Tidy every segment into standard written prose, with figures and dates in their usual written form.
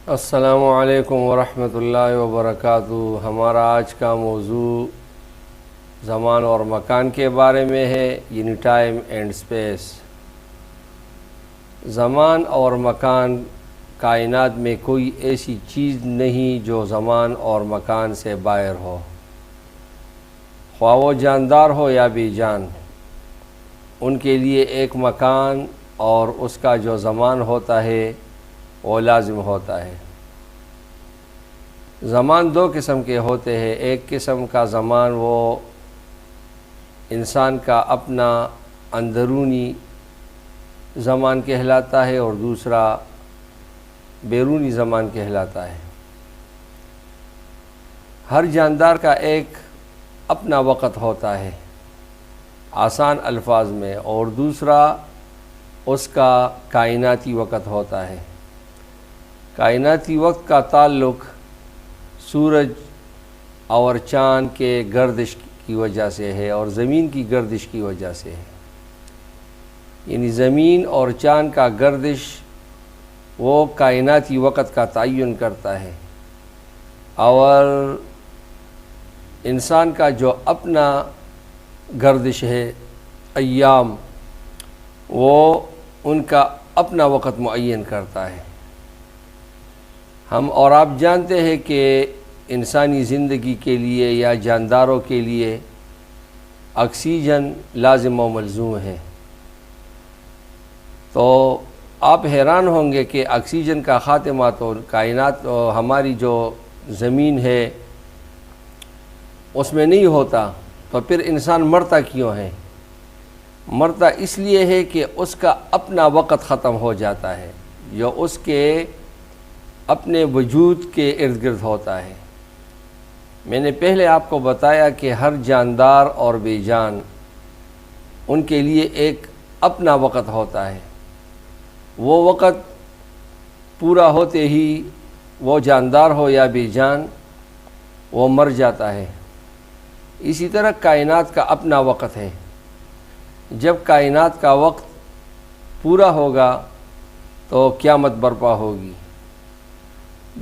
السلام علیکم ورحمۃ اللہ وبرکاتہ۔ ہمارا آج کا موضوع زمان اور مکان کے بارے میں ہے، یعنی ٹائم اینڈ اسپیس۔ زمان اور مکان، کائنات میں کوئی ایسی چیز نہیں جو زمان اور مکان سے باہر ہو، خواہ وہ جاندار ہو یا بے جان۔ ان کے لیے ایک مکان اور اس کا جو زمان ہوتا ہے وہ لازم ہوتا ہے۔ زمان دو قسم کے ہوتے ہیں، ایک قسم کا زمان وہ انسان کا اپنا اندرونی زمان کہلاتا ہے اور دوسرا بیرونی زمان کہلاتا ہے۔ ہر جاندار کا ایک اپنا وقت ہوتا ہے آسان الفاظ میں، اور دوسرا اس کا کائناتی وقت ہوتا ہے۔ کائناتی وقت کا تعلق سورج اور چاند کے گردش کی وجہ سے ہے اور زمین کی گردش کی وجہ سے ہے، یعنی زمین اور چاند کا گردش وہ کائناتی وقت کا تعین کرتا ہے، اور انسان کا جو اپنا گردش ہے ایام، وہ ان کا اپنا وقت معین کرتا ہے۔ ہم اور آپ جانتے ہیں کہ انسانی زندگی کے لیے یا جانداروں کے لیے آکسیجن لازم و ملزوم ہے۔ تو آپ حیران ہوں گے کہ آکسیجن کا خاتمہ تو کائنات ہماری جو زمین ہے اس میں نہیں ہوتا، تو پھر انسان مرتا کیوں ہے؟ مرتا اس لیے ہے کہ اس کا اپنا وقت ختم ہو جاتا ہے جو اس کے اپنے وجود کے ارد گرد ہوتا ہے۔ میں نے پہلے آپ کو بتایا کہ ہر جاندار اور بے جان، ان کے لیے ایک اپنا وقت ہوتا ہے۔ وہ وقت پورا ہوتے ہی وہ جاندار ہو یا بے جان وہ مر جاتا ہے۔ اسی طرح کائنات کا اپنا وقت ہے۔ جب کائنات کا وقت پورا ہوگا تو قیامت برپا ہوگی۔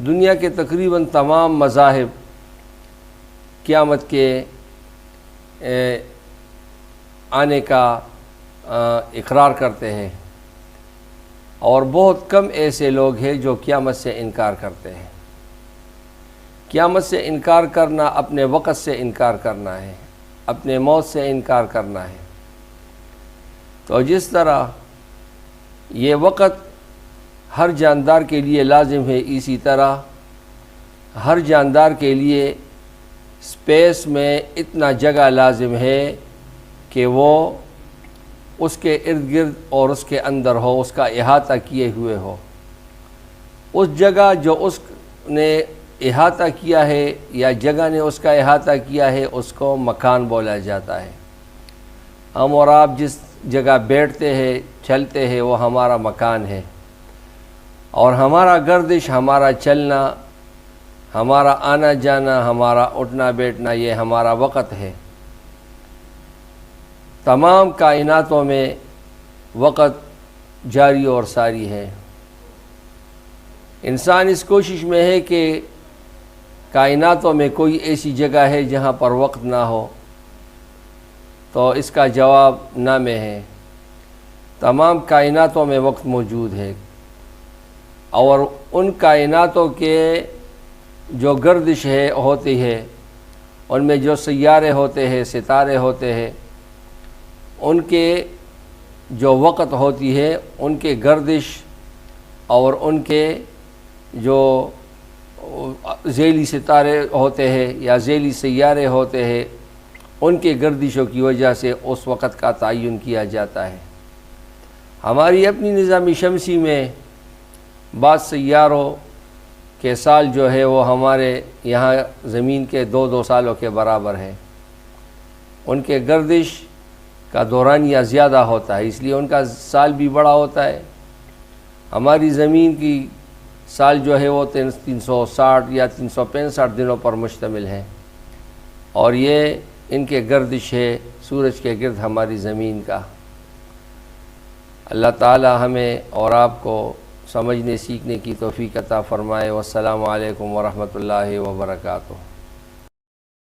دنیا کے تقریباً تمام مذاہب قیامت کے آنے کا اقرار کرتے ہیں، اور بہت کم ایسے لوگ ہیں جو قیامت سے انکار کرتے ہیں۔ قیامت سے انکار کرنا اپنے وقت سے انکار کرنا ہے، اپنے موت سے انکار کرنا ہے۔ تو جس طرح یہ وقت ہر جاندار کے لیے لازم ہے، اسی طرح ہر جاندار کے لیے اسپیس میں اتنا جگہ لازم ہے کہ وہ اس کے ارد گرد اور اس کے اندر ہو، اس کا احاطہ کیے ہوئے ہو۔ اس جگہ جو اس نے احاطہ کیا ہے یا جگہ نے اس کا احاطہ کیا ہے، اس کو مکان بولا جاتا ہے۔ ہم اور آپ جس جگہ بیٹھتے ہیں، چلتے ہیں، وہ ہمارا مکان ہے، اور ہمارا گردش، ہمارا چلنا، ہمارا آنا جانا، ہمارا اٹھنا بیٹھنا، یہ ہمارا وقت ہے۔ تمام کائناتوں میں وقت جاری اور ساری ہے۔ انسان اس کوشش میں ہے کہ کائناتوں میں کوئی ایسی جگہ ہے جہاں پر وقت نہ ہو، تو اس کا جواب نہ میں ہے۔ تمام کائناتوں میں وقت موجود ہے، اور ان کائناتوں کے جو گردش ہے ہوتی ہے، ان میں جو سیارے ہوتے ہیں، ستارے ہوتے ہیں، ان کے جو وقت ہوتی ہے، ان کے گردش اور ان کے جو ذیلی ستارے ہوتے ہیں یا ذیلی سیارے ہوتے ہیں، ان کے گردشوں کی وجہ سے اس وقت کا تعین کیا جاتا ہے۔ ہماری اپنی نظام شمسی میں بعض سیاروں کے سال جو ہے وہ ہمارے یہاں زمین کے 2 سالوں کے برابر ہے۔ ان کے گردش کا دورانیہ زیادہ ہوتا ہے، اس لیے ان کا سال بھی بڑا ہوتا ہے۔ ہماری زمین کی سال جو ہے وہ 360 یا 365 دنوں پر مشتمل ہے، اور یہ ان کے گردش ہے سورج کے گرد ہماری زمین کا۔ اللہ تعالی ہمیں اور آپ کو سمجھنے سیکھنے کی توفیق عطا فرمائے۔ والسلام علیکم ورحمۃ اللہ وبرکاتہ۔